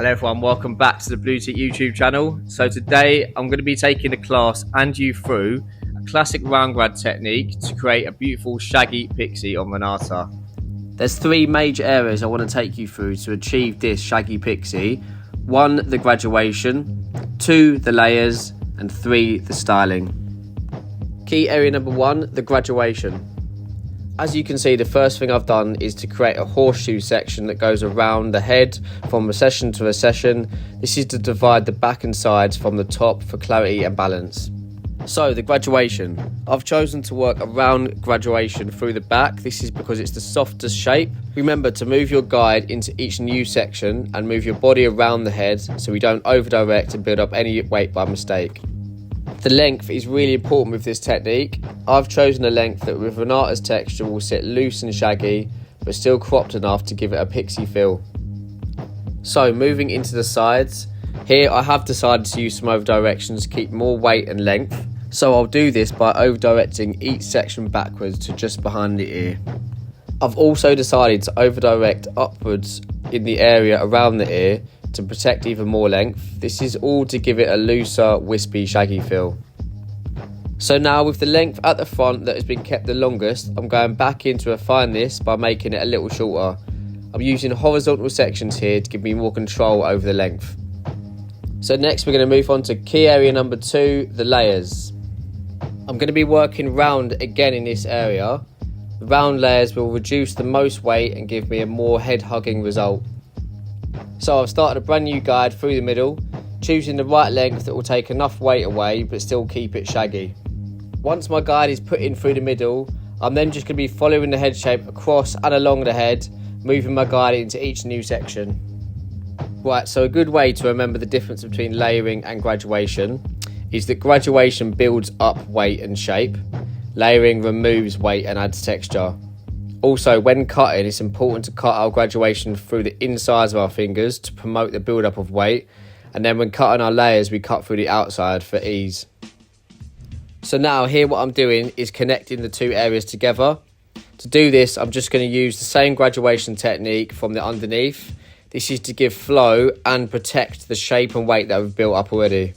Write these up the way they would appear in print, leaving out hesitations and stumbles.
Hello everyone, welcome back to the Blue Tick YouTube channel. So today I'm going to be taking the class and you through a classic round grad technique to create a beautiful shaggy pixie on Renata. There's three major areas I want to take you through to achieve this shaggy pixie. 1, the graduation, 2, the layers, and 3, the styling. Key area number 1, the graduation. As you can see, the first thing I've done is to create a horseshoe section that goes around the head from recession to recession. This is to divide the back and sides from the top for clarity and balance. So the graduation. I've chosen to work around graduation through the back. This is because it's the softest shape. Remember to move your guide into each new section and move your body around the head so we don't over direct and build up any weight by mistake. The length is really important with this technique. I've chosen a length that with Renata's texture will sit loose and shaggy, but still cropped enough to give it a pixie feel. So moving into the sides, here I have decided to use some over directions to keep more weight and length. So I'll do this by over directing each section backwards to just behind the ear. I've also decided to over direct upwards in the area around the ear to protect even more length. This is all to give it a looser, wispy, shaggy feel. So now with the length at the front that has been kept the longest, I'm going back in to refine this by making it a little shorter. I'm using horizontal sections here to give me more control over the length. So next we're going to move on to key area number 2, the layers. I'm going to be working round again in this area. The round layers will reduce the most weight and give me a more head-hugging result. So I've started a brand new guide through the middle, choosing the right length that will take enough weight away but still keep it shaggy. Once my guide is put in through the middle, I'm then just going to be following the head shape across and along the head, moving my guide into each new section. Right, so a good way to remember the difference between layering and graduation is that graduation builds up weight and shape, layering removes weight and adds texture. Also, when cutting, it's important to cut our graduation through the insides of our fingers to promote the build-up of weight. And then when cutting our layers, we cut through the outside for ease. So now here what I'm doing is connecting the two areas together. To do this, I'm just going to use the same graduation technique from the underneath. This is to give flow and protect the shape and weight that we've built up already.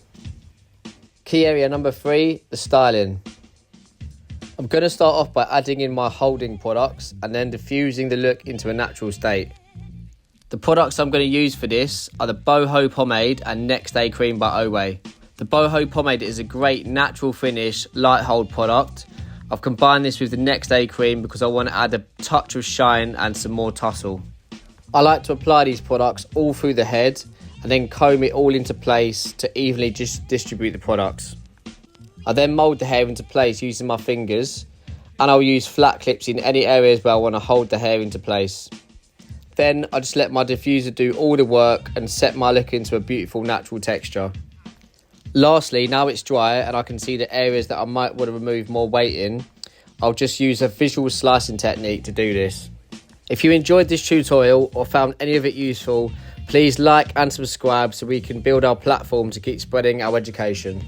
Key area number 3, the styling. I'm going to start off by adding in my holding products and then diffusing the look into a natural state. The products I'm going to use for this are the Boho Pomade and Next Day Cream by Owe. The Boho Pomade is a great natural finish, light hold product. I've combined this with the Next Day Cream because I want to add a touch of shine and some more tussle. I like to apply these products all through the head and then comb it all into place to evenly distribute the products. I then mould the hair into place using my fingers, and I'll use flat clips in any areas where I want to hold the hair into place. Then I just let my diffuser do all the work and set my look into a beautiful natural texture. Lastly, now it's dry and I can see the areas that I might want to remove more weight in, I'll just use a visual slicing technique to do this. If you enjoyed this tutorial or found any of it useful, please like and subscribe so we can build our platform to keep spreading our education.